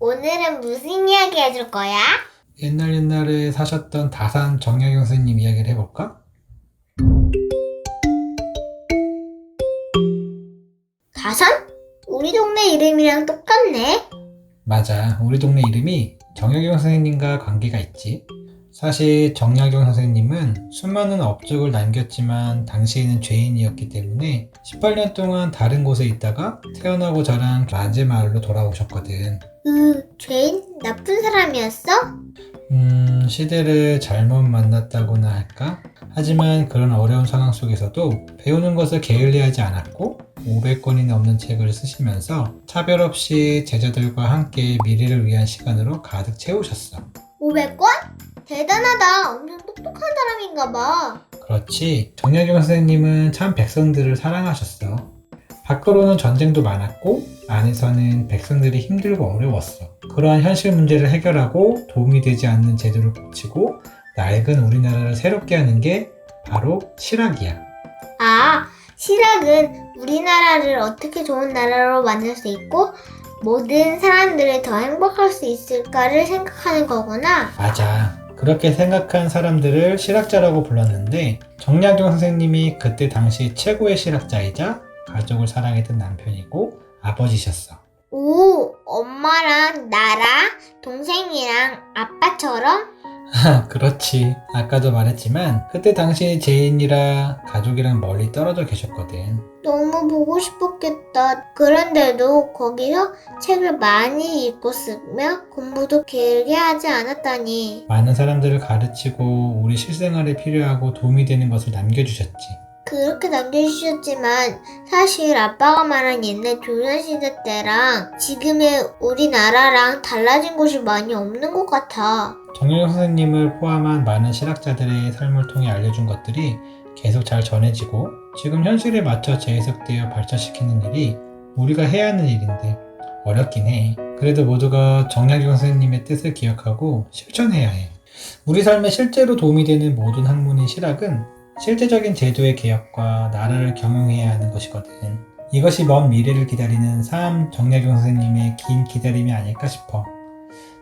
오늘은 무슨 이야기 해줄 거야? 옛날에 사셨던 다산 정약용 선생님 이야기를 해볼까? 다산? 우리 동네 이름이랑 똑같네. 맞아. 우리 동네 이름이 정약용 선생님과 관계가 있지. 사실 정약용 선생님은 수많은 업적을 남겼지만 당시에는 죄인이었기 때문에 18년 동안 다른 곳에 있다가 태어나고 자란 라제 마을로 돌아오셨거든. 죄인? 나쁜 사람이었어? 시대를 잘못 만났다고나 할까? 하지만 그런 어려운 상황 속에서도 배우는 것을 게을리하지 않았고 500권이 넘는 책을 쓰시면서 차별 없이 제자들과 함께 미래를 위한 시간으로 가득 채우셨어. 500권? 대단하다. 엄청 똑똑한 사람인가 봐. 그렇지. 정약용 선생님은 참 백성들을 사랑하셨어. 밖으로는 전쟁도 많았고 안에서는 백성들이 힘들고 어려웠어. 그러한 현실 문제를 해결하고 도움이 되지 않는 제도를 고치고 낡은 우리나라를 새롭게 하는 게 바로 실학이야. 아, 실학은 우리나라를 어떻게 좋은 나라로 만들 수 있고 모든 사람들이 더 행복할 수 있을까를 생각하는 거구나. 맞아. 그렇게 생각한 사람들을 실학자라고 불렀는데 정약용 선생님이 그때 당시 최고의 실학자이자 가족을 사랑했던 남편이고 아버지셨어. 오, 엄마랑 나랑 동생이랑 아빠처럼? 그렇지. 아까도 말했지만 그때 당시 제인이라 가족이랑 멀리 떨어져 계셨거든. 너무 보고 싶었겠다. 그런데도 거기서 책을 많이 읽고 쓰며 공부도 길게 하지 않았다니. 많은 사람들을 가르치고 우리 실생활에 필요하고 도움이 되는 것을 남겨주셨지. 그렇게 남겨주셨지만 사실 아빠가 말한 옛날 조선시대 때랑 지금의 우리나라랑 달라진 곳이 많이 없는 것 같아. 정유영 선생님을 포함한 많은 실학자들의 삶을 통해 알려준 것들이 계속 잘 전해지고 지금 현실에 맞춰 재해석되어 발전시키는 일이 우리가 해야 하는 일인데 어렵긴 해. 그래도 모두가 정약용 선생님의 뜻을 기억하고 실천해야 해. 우리 삶에 실제로 도움이 되는 모든 학문인 실학은 실제적인 제도의 개혁과 나라를 경영해야 하는 것이거든. 이것이 먼 미래를 기다리는 정약용 선생님의 긴 기다림이 아닐까 싶어.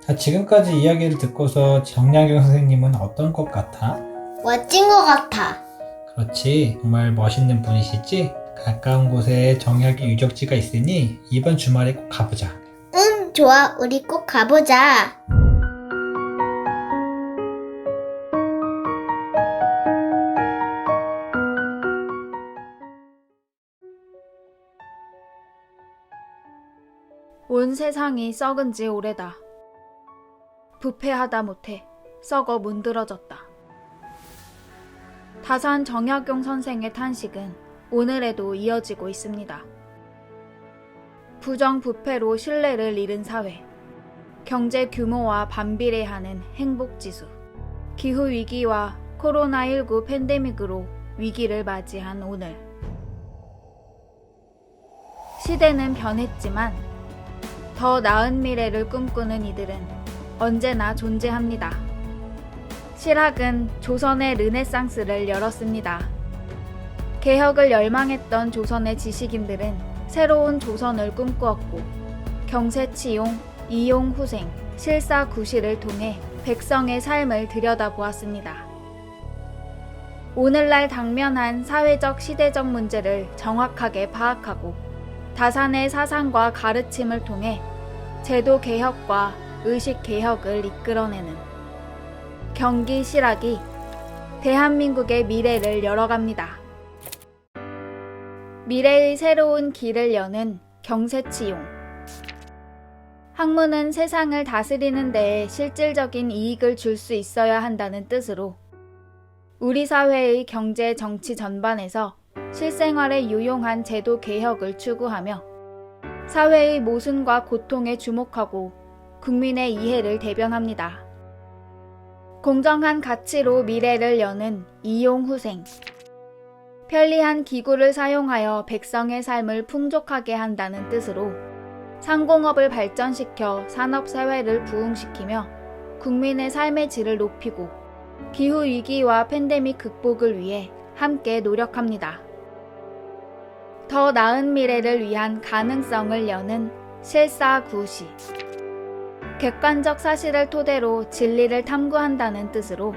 자, 지금까지 이야기를 듣고서 정약용 선생님은 어떤 것 같아? 멋진 것 같아. 그렇지, 정말 멋있는 분이시지? 가까운 곳에 정약의 유적지가 있으니 이번 주말에 꼭 가보자. 응, 좋아. 우리 꼭 가보자. 온 세상이 썩은 지 오래다. 부패하다 못해 썩어 문드러졌다. 다산 정약용 선생의 탄식은 오늘에도 이어지고 있습니다. 부정부패로 신뢰를 잃은 사회, 경제 규모와 반비례하는 행복지수, 기후위기와 코로나19 팬데믹으로 위기를 맞이한 오늘. 시대는 변했지만 더 나은 미래를 꿈꾸는 이들은 언제나 존재합니다. 실학은 조선의 르네상스를 열었습니다. 개혁을 열망했던 조선의 지식인들은 새로운 조선을 꿈꾸었고 경세치용, 이용후생, 실사구시를 통해 백성의 삶을 들여다보았습니다. 오늘날 당면한 사회적 시대적 문제를 정확하게 파악하고 다산의 사상과 가르침을 통해 제도 개혁과 의식 개혁을 이끌어내는 경기 실학이 대한민국의 미래를 열어갑니다. 미래의 새로운 길을 여는 경세치용. 학문은 세상을 다스리는 데에 실질적인 이익을 줄 수 있어야 한다는 뜻으로 우리 사회의 경제 정치 전반에서 실생활에 유용한 제도 개혁을 추구하며 사회의 모순과 고통에 주목하고 국민의 이해를 대변합니다. 공정한 가치로 미래를 여는 이용후생. 편리한 기구를 사용하여 백성의 삶을 풍족하게 한다는 뜻으로 상공업을 발전시켜 산업사회를 부흥시키며 국민의 삶의 질을 높이고 기후위기와 팬데믹 극복을 위해 함께 노력합니다. 더 나은 미래를 위한 가능성을 여는 실사구시. 객관적 사실을 토대로 진리를 탐구한다는 뜻으로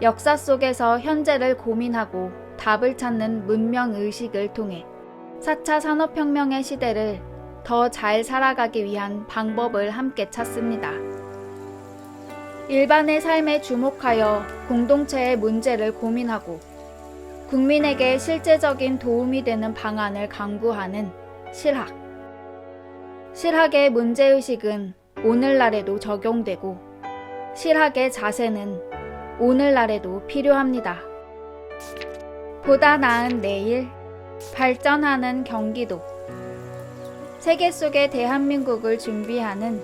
역사 속에서 현재를 고민하고 답을 찾는 문명의식을 통해 4차 산업혁명의 시대를 더 잘 살아가기 위한 방법을 함께 찾습니다. 일반의 삶에 주목하여 공동체의 문제를 고민하고 국민에게 실제적인 도움이 되는 방안을 강구하는 실학. 실학의 문제의식은 오늘날에도 적용되고 실학의 자세는 오늘날에도 필요합니다. 보다 나은 내일, 발전하는 경기도. 세계 속의 대한민국을 준비하는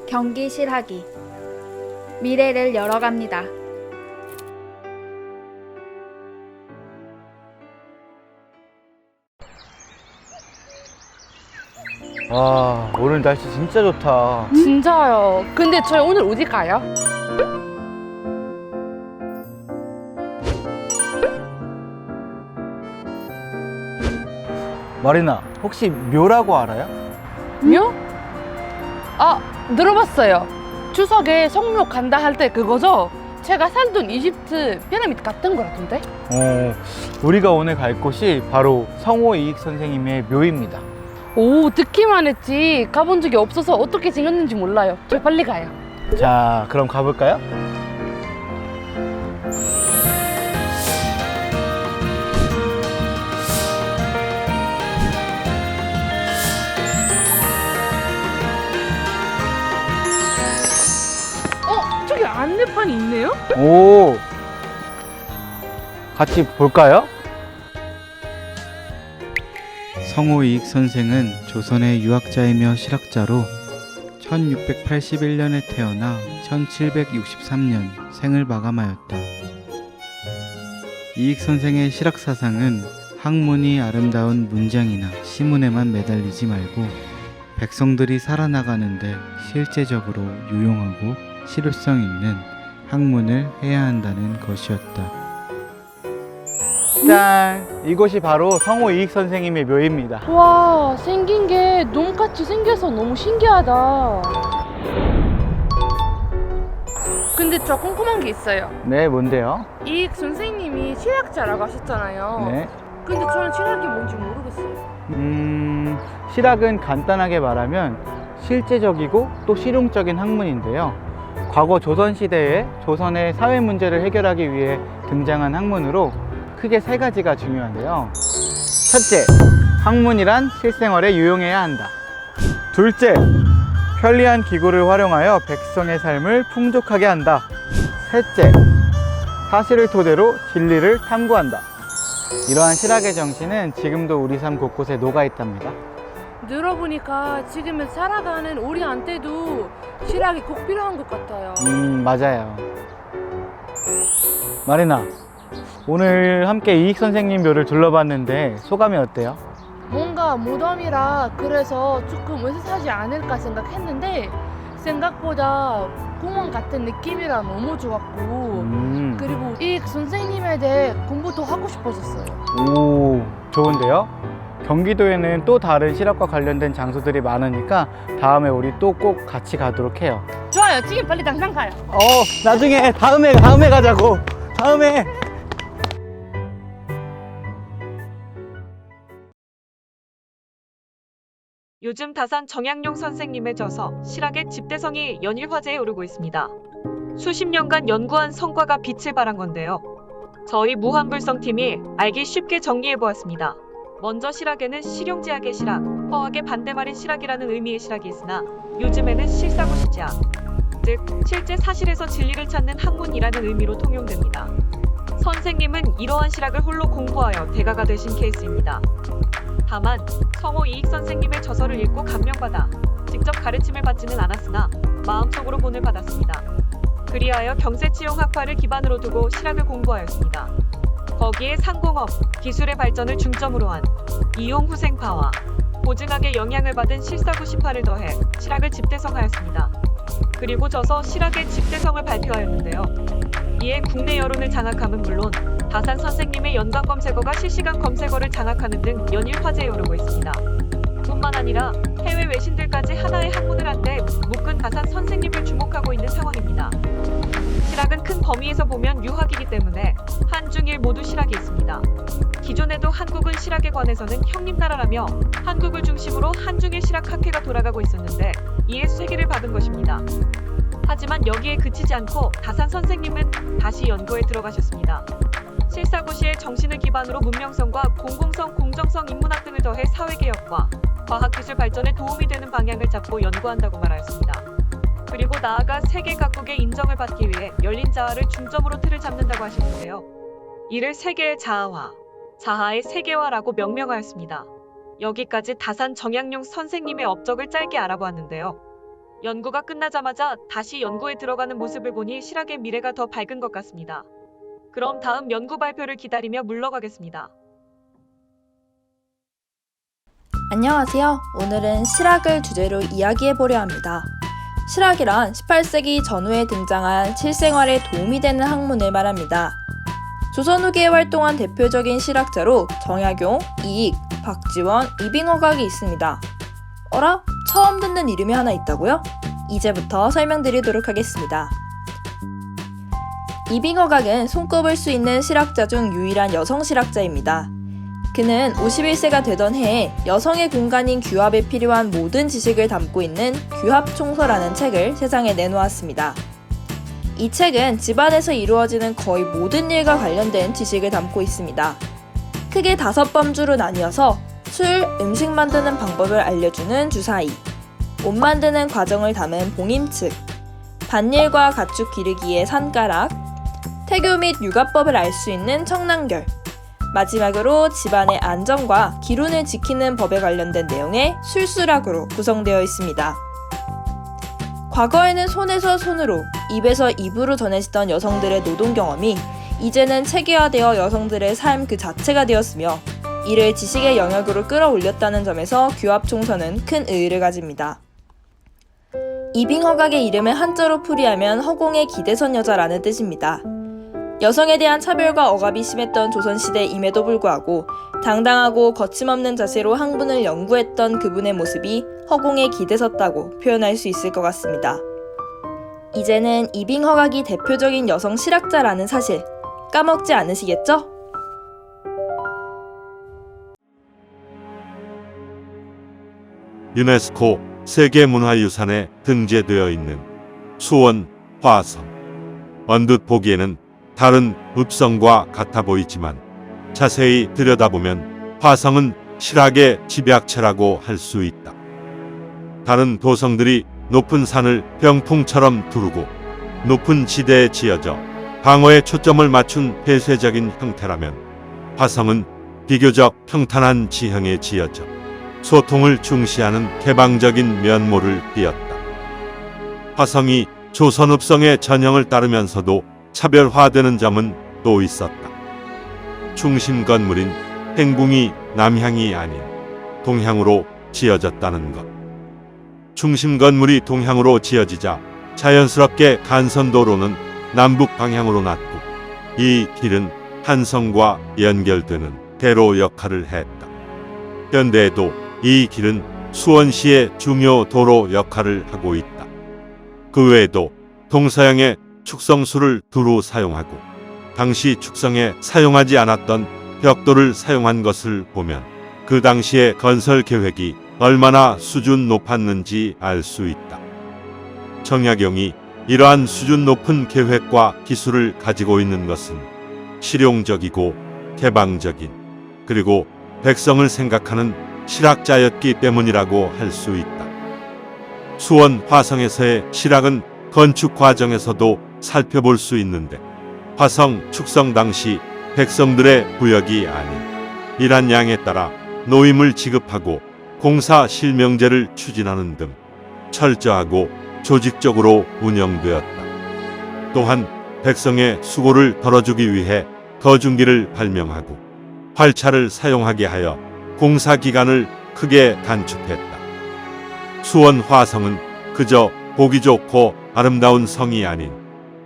경기 실학이 미래를 열어갑니다. 와, 오늘 날씨 진짜 좋다. 진짜요. 근데 저희 오늘 어디 가요? 마리나, 혹시 묘라고 알아요? 묘? 아, 들어봤어요. 추석에 성묘 간다 할 때 그거죠? 제가 살던 이집트 피라미드 같은 거 같은데? 우리가 오늘 갈 곳이 바로 성호 이익 선생님의 묘입니다. 오, 듣기만 했지 가본 적이 없어서 어떻게 생겼는지 몰라요. 저희 빨리 가요. 자, 그럼 가볼까요? 저기 안내판이 있네요? 오, 같이 볼까요? 성호 이익 선생은 조선의 유학자이며 실학자로 1681년에 태어나 1763년 생을 마감하였다. 이익 선생의 실학 사상은 학문이 아름다운 문장이나 시문에만 매달리지 말고 백성들이 살아나가는데 실제적으로 유용하고 실효성 있는 학문을 해야 한다는 것이었다. 짠! 이곳이 바로 성호 이익 선생님의 묘입니다. 와, 생긴 게 놈같이 생겨서 너무 신기하다. 근데 저 궁금한 게 있어요. 네, 뭔데요? 이익 선생님이 실학자라고 하셨잖아요. 네. 근데 저는 실학이 뭔지 모르겠어요. 실학은 간단하게 말하면 실제적이고 또 실용적인 학문인데요. 과거 조선시대에 조선의 사회 문제를 해결하기 위해 등장한 학문으로 크게 세 가지가 중요한데요. 첫째, 학문이란 실생활에 유용해야 한다. 둘째, 편리한 기구를 활용하여 백성의 삶을 풍족하게 한다. 셋째, 사실을 토대로 진리를 탐구한다. 이러한 실학의 정신은 지금도 우리 삶 곳곳에 녹아 있답니다. 들어보니까 지금 살아가는 우리한테도 실학이 꼭 필요한 것 같아요. 맞아요. 마리나, 오늘 함께 이익 선생님 묘를 둘러봤는데 소감이 어때요? 뭔가 무덤이라 그래서 조금 으스스하지 않을까 생각했는데 생각보다 공원 같은 느낌이라 너무 좋았고 그리고 이익 선생님에 대해 공부도 하고 싶어졌어요. 오, 좋은데요? 경기도에는 또 다른 실학과 관련된 장소들이 많으니까 다음에 우리 또 꼭 같이 가도록 해요. 좋아요. 지금 빨리 당장 가요. 나중에 다음에 가자고. 다음에. 요즘 다산 정약용 선생님의 저서 실학의 집대성이 연일 화제에 오르고 있습니다. 수십 년간 연구한 성과가 빛을 발한 건데요. 저희 무한불성팀이 알기 쉽게 정리해보았습니다. 먼저 실학에는 실용지학의 실학, 허학의 반대말인 실학이라는 의미의 실학이 있으나 요즘에는 실사고시지학, 즉 실제 사실에서 진리를 찾는 학문이라는 의미로 통용됩니다. 선생님은 이러한 실학을 홀로 공부하여 대가가 되신 케이스입니다. 다만 성호 이익 선생님의 저서를 읽고 감명받아 직접 가르침을 받지는 않았으나 마음속으로 본을 받았습니다. 그리하여 경세치용학파를 기반으로 두고 실학을 공부하였습니다. 거기에 상공업, 기술의 발전을 중점으로 한 이용후생파와 보증학의 영향을 받은 실사구시파를 더해 실학을 집대성하였습니다. 그리고 저서 실학의 집대성을 발표하였는데요. 이에 국내 여론을 장악함은 물론 다산 선생님의 연관 검색어가 실시간 검색어를 장악하는 등 연일 화제에 오르고 있습니다. 뿐만 아니라 해외 외신들까지 하나의 학문을 한데 묶은 다산 선생님 범위에서 보면 유학이기 때문에 한중일 모두 실학이 있습니다. 기존에도 한국은 실학에 관해서는 형님 나라라며 한국을 중심으로 한중일 실학학회가 돌아가고 있었는데 이에 쐐기를 박은 것입니다. 하지만 여기에 그치지 않고 다산 선생님은 다시 연구에 들어가셨습니다. 실사고시의 정신을 기반으로 문명성과 공공성, 공정성, 인문학 등을 더해 사회개혁과 과학기술 발전에 도움이 되는 방향을 잡고 연구한다고 말하였습니다. 그리고 나아가 세계 각국의 인정을 받기 위해 열린 자아를 중점으로 틀을 잡는다고 하셨는데요. 이를 세계의 자아화, 자아의 세계화라고 명명하였습니다. 여기까지 다산 정약용 선생님의 업적을 짧게 알아보았는데요. 연구가 끝나자마자 다시 연구에 들어가는 모습을 보니 실학의 미래가 더 밝은 것 같습니다. 그럼 다음 연구 발표를 기다리며 물러가겠습니다. 안녕하세요. 오늘은 실학을 주제로 이야기해보려 합니다. 실학이란 18세기 전후에 등장한 실생활에 도움이 되는 학문을 말합니다. 조선 후기에 활동한 대표적인 실학자로 정약용, 이익, 박지원, 이빙허각이 있습니다. 어라? 처음 듣는 이름이 하나 있다고요? 이제부터 설명드리도록 하겠습니다. 이빙허각은 손꼽을 수 있는 실학자 중 유일한 여성 실학자입니다. 그는 51세가 되던 해에 여성의 공간인 규합에 필요한 모든 지식을 담고 있는 규합총서라는 책을 세상에 내놓았습니다. 이 책은 집안에서 이루어지는 거의 모든 일과 관련된 지식을 담고 있습니다. 크게 5범주로 나뉘어서 술, 음식 만드는 방법을 알려주는 주사위, 옷 만드는 과정을 담은 봉임측, 밭일과 가축 기르기의 산가락, 태교 및 육아법을 알 수 있는 청랑결, 마지막으로 집안의 안전과 기론을 지키는 법에 관련된 내용의 술수락으로 구성되어 있습니다. 과거에는 손에서 손으로, 입에서 입으로 전해지던 여성들의 노동 경험이 이제는 체계화되어 여성들의 삶 그 자체가 되었으며 이를 지식의 영역으로 끌어올렸다는 점에서 규합총서는 큰 의의를 가집니다. 이빙허각의 이름을 한자로 풀이하면 허공의 기대선 여자라는 뜻입니다. 여성에 대한 차별과 억압이 심했던 조선시대임에도 불구하고 당당하고 거침없는 자세로 학문을 연구했던 그분의 모습이 허공에 기대섰다고 표현할 수 있을 것 같습니다. 이제는 이빙허각이 대표적인 여성 실학자라는 사실 까먹지 않으시겠죠? 유네스코 세계문화유산에 등재되어 있는 수원 화성. 언뜻 보기에는 다른 읍성과 같아 보이지만 자세히 들여다보면 화성은 실학의 집약체라고 할 수 있다. 다른 도성들이 높은 산을 병풍처럼 두르고 높은 지대에 지어져 방어에 초점을 맞춘 폐쇄적인 형태라면 화성은 비교적 평탄한 지형에 지어져 소통을 중시하는 개방적인 면모를 띠었다. 화성이 조선읍성의 전형을 따르면서도 차별화되는 점은 또 있었다. 중심 건물인 행궁이 남향이 아닌 동향으로 지어졌다는 것. 중심 건물이 동향으로 지어지자 자연스럽게 간선도로는 남북 방향으로 났고 이 길은 한성과 연결되는 대로 역할을 했다. 현대에도 이 길은 수원시의 중요 도로 역할을 하고 있다. 그 외에도 동서양의 축성수를 두루 사용하고 당시 축성에 사용하지 않았던 벽돌을 사용한 것을 보면 그 당시의 건설 계획이 얼마나 수준 높았는지 알 수 있다. 정약용이 이러한 수준 높은 계획과 기술을 가지고 있는 것은 실용적이고 개방적인 그리고 백성을 생각하는 실학자였기 때문이라고 할 수 있다. 수원 화성에서의 실학은 건축 과정에서도 살펴볼 수 있는데 화성 축성 당시 백성들의 부역이 아닌 일한 양에 따라 노임을 지급하고 공사 실명제를 추진하는 등 철저하고 조직적으로 운영되었다. 또한 백성의 수고를 덜어주기 위해 거중기를 발명하고 활차를 사용하게 하여 공사 기간을 크게 단축했다. 수원 화성은 그저 보기 좋고 아름다운 성이 아닌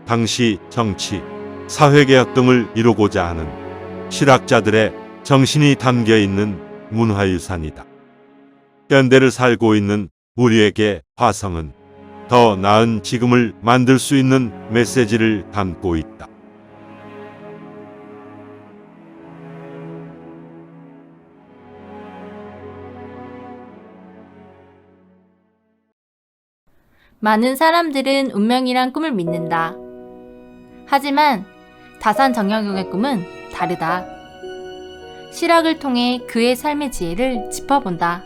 당시 정치, 사회개혁 등을 이루고자 하는 실학자들의 정신이 담겨 있는 문화유산이다. 현대를 살고 있는 우리에게 화성은 더 나은 지금을 만들 수 있는 메시지를 담고 있다. 많은 사람들은 운명이란 꿈을 믿는다. 하지만 다산 정약용의 꿈은 다르다. 실학을 통해 그의 삶의 지혜를 짚어본다.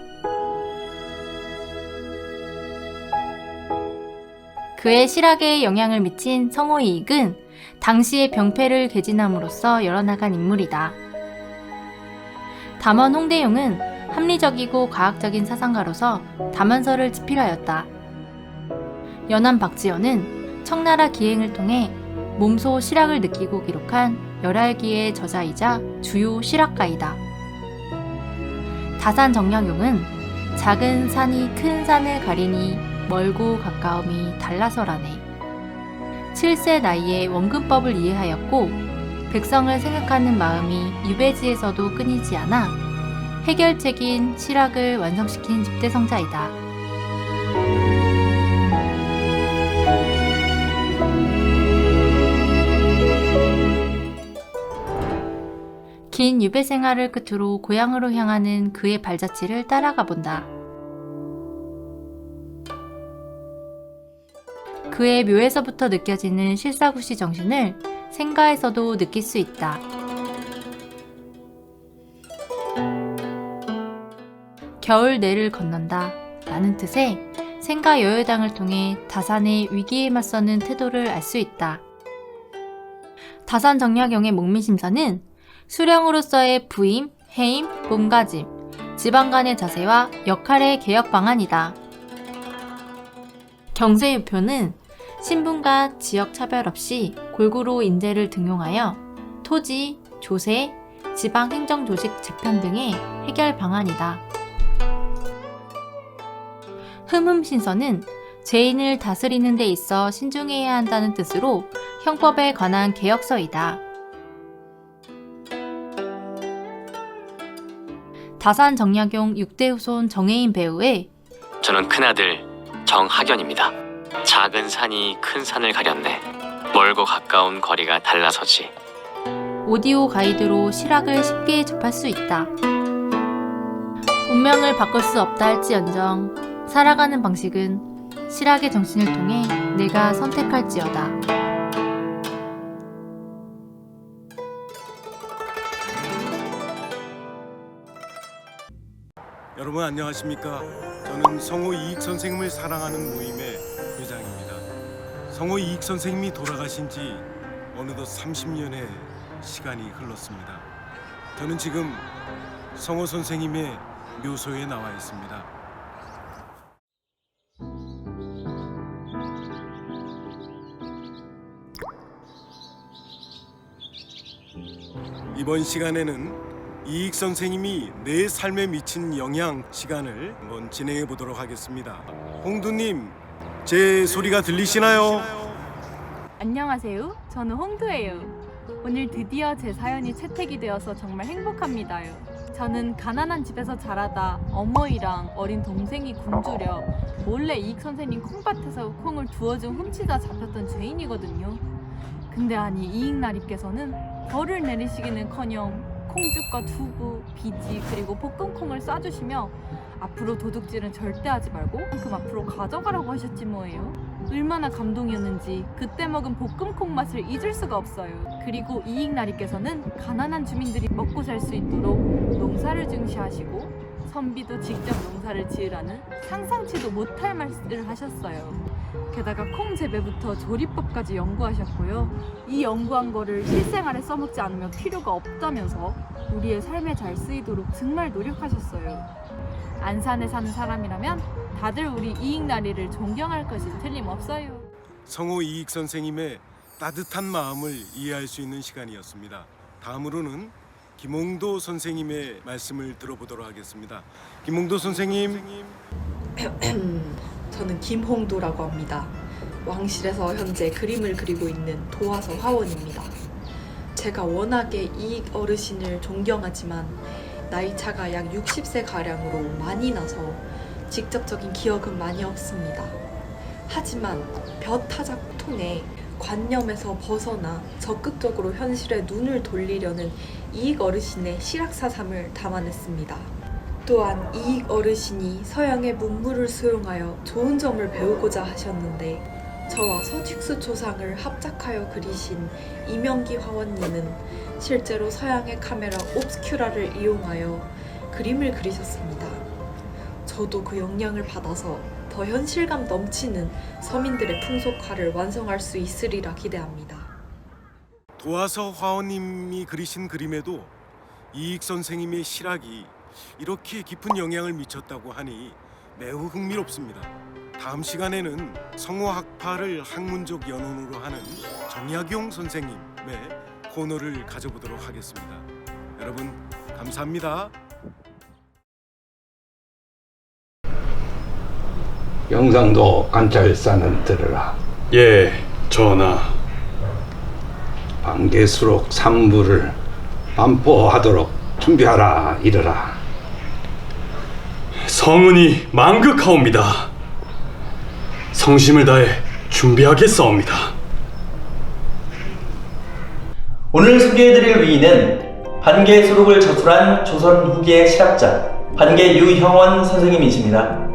그의 실학에 영향을 미친 성호이익은 당시의 병폐를 개진함으로써 열어나간 인물이다. 담원 홍대용은 합리적이고 과학적인 사상가로서 담원서를 집필하였다. 연암 박지원은 청나라 기행을 통해 몸소 실학을 느끼고 기록한 열알기의 저자이자 주요 실학가이다. 다산 정약용은 작은 산이 큰 산을 가리니 멀고 가까움이 달라서라네. 7세 나이에 원근법을 이해하였고 백성을 생각하는 마음이 유배지에서도 끊이지 않아 해결책인 실학을 완성시킨 집대성자이다. 긴 유배 생활을 끝으로 고향으로 향하는 그의 발자취를 따라가 본다. 그의 묘에서부터 느껴지는 실사구시 정신을 생가에서도 느낄 수 있다. 겨울 내를 건넌다 라는 뜻의 생가 여여당을 통해 다산의 위기에 맞서는 태도를 알 수 있다. 다산 정약용의 목미심서는 수령으로서의 부임, 해임, 몸가짐, 지방 간의 자세와 역할의 개혁 방안이다. 경세유표는 신분과 지역 차별 없이 골고루 인재를 등용하여 토지, 조세, 지방 행정 조직 재편 등의 해결 방안이다. 흠흠신서는 죄인을 다스리는 데 있어 신중해야 한다는 뜻으로 형법에 관한 개혁서이다. 다산 정약용 6대 후손 정혜인 배우의 저는 큰아들 정학연입니다. 작은 산이 큰 산을 가렸네. 멀고 가까운 거리가 달라서지. 오디오 가이드로 실학을 쉽게 접할 수 있다. 운명을 바꿀 수 없다 할지언정 살아가는 방식은 실학의 정신을 통해 내가 선택할지어다. 여러분 안녕하십니까? 저는 성호 이익 선생님을 사랑하는 모임의 회장입니다. 성호 이익 선생님이 돌아가신 지 어느덧 30년의 시간이 흘렀습니다. 저는 지금 성호 선생님의 묘소에 나와 있습니다. 이번 시간에는 이익 선생님이 내 삶에 미친 영향 시간을 한번 진행해 보도록 하겠습니다. 홍두님, 제 소리가 들리시나요? 안녕하세요. 저는 홍두예요. 오늘 드디어 제 사연이 채택이 되어서 정말 행복합니다요. 저는 가난한 집에서 자라다 어머니랑 어린 동생이 굶주려 몰래 이익 선생님 콩밭에서 콩을 두어 줌 훔치다 잡혔던 죄인이거든요. 근데 아니 이익 나리께서는 벌을 내리시기는커녕 콩죽과 두부, 비지 그리고 볶음콩을 싸주시며 앞으로 도둑질은 절대 하지 말고 그만큼 앞으로 가져가라고 하셨지 뭐예요. 얼마나 감동이었는지 그때 먹은 볶음콩 맛을 잊을 수가 없어요. 그리고 이익나리께서는 가난한 주민들이 먹고 살 수 있도록 농사를 증시하시고 선비도 직접 농사를 지으라는 상상치도 못할 말씀을 하셨어요. 게다가 콩 재배부터 조리법까지 연구하셨고요. 이 연구한 거를 실생활에 써먹지 않으면 필요가 없다면서 우리의 삶에 잘 쓰이도록 정말 노력하셨어요. 안산에 사는 사람이라면 다들 우리 이익나리를 존경할 것이 틀림없어요. 성호 이익 선생님의 따뜻한 마음을 이해할 수 있는 시간이었습니다. 다음으로는 김홍도 선생님의 말씀을 들어보도록 하겠습니다. 김홍도 선생님. 저는 김홍도라고 합니다. 왕실에서 현재 그림을 그리고 있는 도화서 화원입니다. 제가 워낙에 이익 어르신을 존경하지만 나이차가 약 60세 가량으로 많이 나서 직접적인 기억은 많이 없습니다. 하지만 벼타작 통해 관념에서 벗어나 적극적으로 현실에 눈을 돌리려는 이익 어르신의 실학사삼을 담아냈습니다. 또한 이익 어르신이 서양의 문물을 수용하여 좋은 점을 배우고자 하셨는데 저와 서직수 조상을 합작하여 그리신 이명기 화원님은 실제로 서양의 카메라 옵스큐라를 이용하여 그림을 그리셨습니다. 저도 그 영향을 받아서 더 현실감 넘치는 서민들의 풍속화를 완성할 수 있으리라 기대합니다. 도화서 화원님이 그리신 그림에도 이익 선생님의 실학이 이렇게 깊은 영향을 미쳤다고 하니 매우 흥미롭습니다. 다음 시간에는 성호학파를 학문적 연원으로 하는 정약용 선생님의 코너를 가져보도록 하겠습니다. 여러분 감사합니다. 영상도 관찰사는 들으라. 예, 전하. 반개수록 3부를 반포하도록 준비하라 이르라. 성은이 만극하옵니다. 성심을 다해 준비하겠사옵니다. 오늘 소개해드릴 위인은 반개 수록을 저술한 조선 후기의 실학자 반개 유형원 선생님이십니다.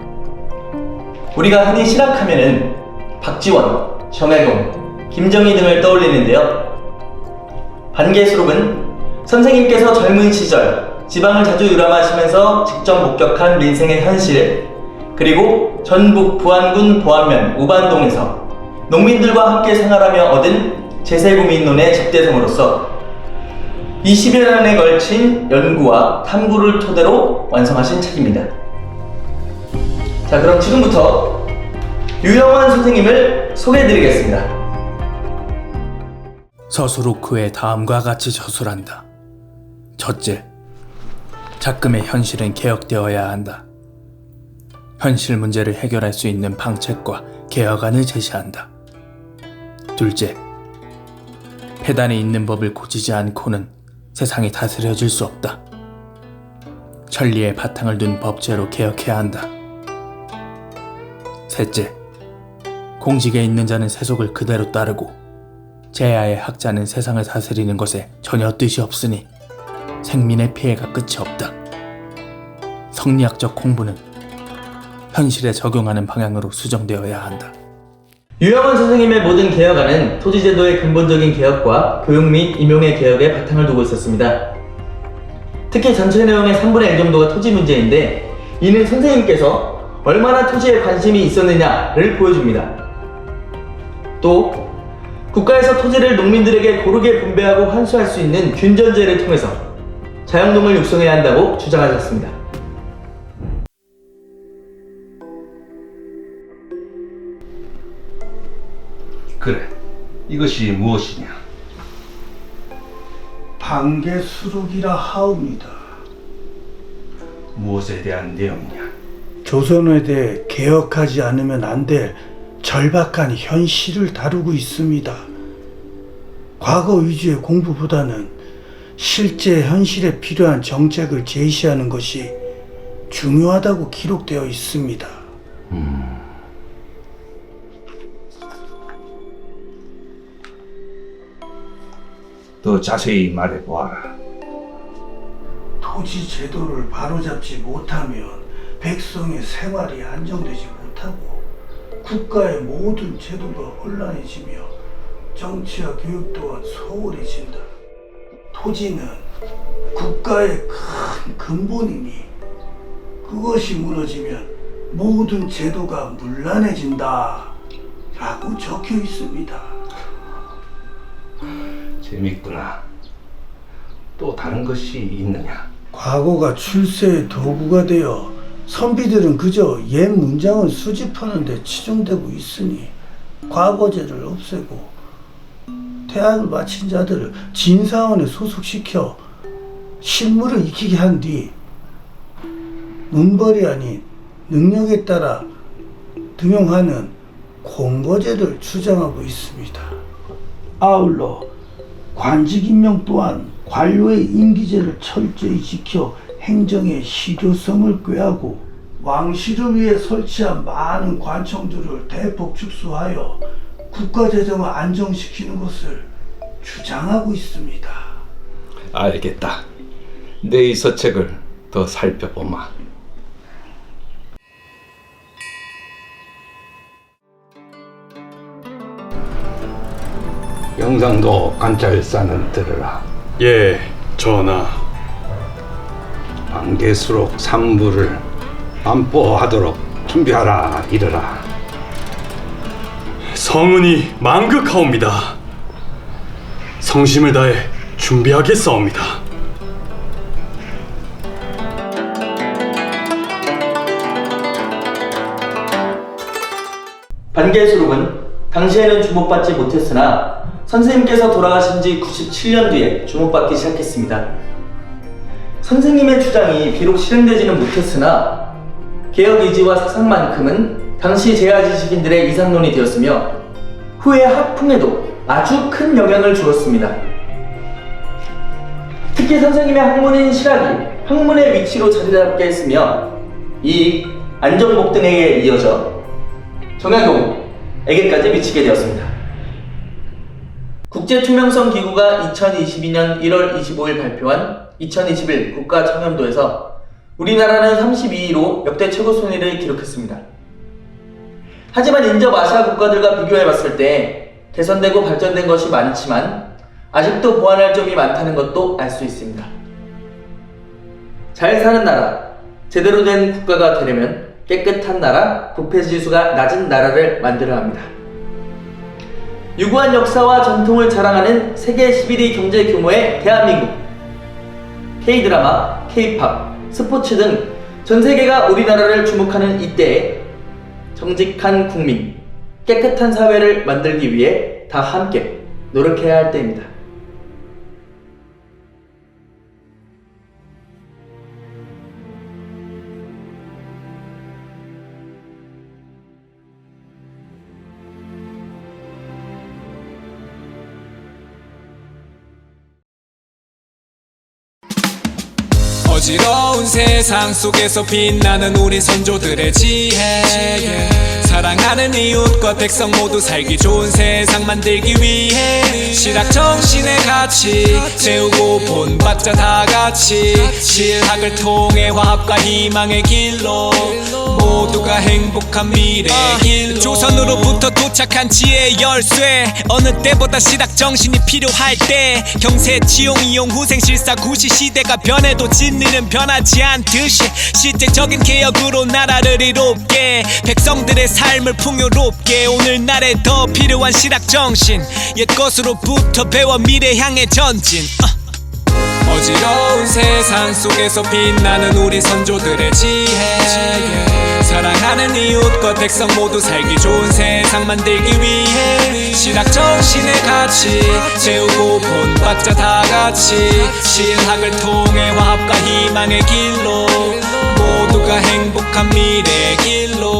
우리가 흔히 실학하면은 박지원, 정약용, 김정희 등을 떠올리는데요. 반개 수록은 선생님께서 젊은 시절 지방을 자주 유람하시면서 직접 목격한 민생의 현실, 그리고 전북 부안군 보안면 우반동에서 농민들과 함께 생활하며 얻은 제세구민론의 집대성으로서 20여 년에 걸친 연구와 탐구를 토대로 완성하신 책입니다. 자, 그럼 지금부터 유형원 선생님을 소개해드리겠습니다. 서술록 후에 다음과 같이 저술한다. 첫째, 작금의 현실은 개혁되어야 한다. 현실 문제를 해결할 수 있는 방책과 개혁안을 제시한다. 둘째, 폐단에 있는 법을 고치지 않고는 세상이 다스려질 수 없다. 천리의 바탕을 둔 법제로 개혁해야 한다. 셋째, 공직에 있는 자는 세속을 그대로 따르고 제야의 학자는 세상을 다스리는 것에 전혀 뜻이 없으니 생민의 피해가 끝이 없다. 성리학적 공부는 현실에 적용하는 방향으로 수정되어야 한다. 유형원 선생님의 모든 개혁안은 토지제도의 근본적인 개혁과 교육 및 임용의 개혁에 바탕을 두고 있었습니다. 특히 전체 내용의 3분의 1 정도가 토지 문제인데 이는 선생님께서 얼마나 토지에 관심이 있었느냐를 보여줍니다. 또 국가에서 토지를 농민들에게 고르게 분배하고 환수할 수 있는 균전제를 통해서 자영농을 육성해야 한다고 주장하셨습니다. 그래, 이것이 무엇이냐? 반개수록이라 하옵니다. 무엇에 대한 내용이냐? 조선에 대해 개혁하지 않으면 안 될 절박한 현실을 다루고 있습니다. 과거 위주의 공부보다는 실제 현실에 필요한 정책을 제시하는 것이 중요하다고 기록되어 있습니다. 더 자세히 말해보아라. 토지 제도를 바로잡지 못하면 백성의 생활이 안정되지 못하고 국가의 모든 제도가 혼란해지며 정치와 교육 또한 소홀해진다. 토지는 국가의 큰 근본이니 그것이 무너지면 모든 제도가 문란해진다 라고 적혀 있습니다. 재밌구나. 또 다른 것이 있느냐? 과거가 출세의 도구가 되어 선비들은 그저 옛 문장을 수집하는 데 치중되고 있으니 과거제를 없애고 대학을 마친 자들을 진사원에 소속시켜 실무를 익히게 한 뒤 문벌이 아닌 능력에 따라 등용하는 공거제를 주장하고 있습니다. 아울러 관직 임명 또한 관료의 임기제를 철저히 지켜 행정의 실효성을 꾀하고 왕실을 위해 설치한 많은 관청들을 대폭 축소하여 국가 재정을 안정시키는 것을 주장하고 있습니다. 알겠다. 내 이 서책을 더 살펴보마. 영상도 관찰사는 들으라. 예, 전하. 반개수록 3부를 안보하도록 준비하라 이르라. 성은이 망극하옵니다. 성심을 다해 준비하겠사옵니다. 반개수록은 당시에는 주목받지 못했으나 선생님께서 돌아가신 지 97년 뒤에 주목받기 시작했습니다. 선생님의 주장이 비록 실행되지는 못했으나 개혁 의지와 사상만큼은 당시 재야 지식인들의 이상론이 되었으며 후에 학풍에도 아주 큰 영향을 주었습니다. 특히 선생님의 학문인 실학이 학문의 위치로 자리 잡게 했으며 이익, 안정복 등에게 이어져 정약용에게까지 미치게 되었습니다. 국제투명성기구가 2022년 1월 25일 발표한 2021 국가청렴도에서 우리나라는 32위로 역대 최고 순위를 기록했습니다. 하지만 인접 아시아 국가들과 비교해봤을 때 개선되고 발전된 것이 많지만 아직도 보완할 점이 많다는 것도 알 수 있습니다. 잘 사는 나라, 제대로 된 국가가 되려면 깨끗한 나라, 부패지수가 낮은 나라를 만들어야 합니다. 유구한 역사와 전통을 자랑하는 세계 11위 경제 규모의 대한민국. K-드라마, K-팝, 스포츠 등 전 세계가 우리나라를 주목하는 이때에 정직한 국민, 깨끗한 사회를 만들기 위해 다 함께 노력해야 할 때입니다. 어지러운 세상 속에서 빛나는 우리 선조들의 지혜, 사랑하는 이웃과 백성 모두 살기 좋은 세상 만들기 위해 실학 정신의 가치 세우고 본받자 다 같이 실학을 통해 화합과 희망의 길로 모두가 행복한 미래의 길로 조선으로부터 도착한 지혜의 열쇠 어느 때보다 실학 정신이 필요할 때 경세 치용 이용 후생 실사 구시 시대가 변해도 진리는 변하지 않듯이 실제적인 개혁으로 나라를 이롭게 백성들의 삶을 풍요롭게 오늘날에 더 필요한 실학 정신 옛 것으로부터 배워 미래 향해 전진 어지러운 세상 속에서 빛나는 우리 선조들의 지혜 사랑하는 이웃과 백성 모두 살기 좋은 세상 만들기 위해 실학 정신의 가치 세우고 본받자 다 같이 실학을 통해 화합과 희망의 길로 모두가 행복한 미래의 길로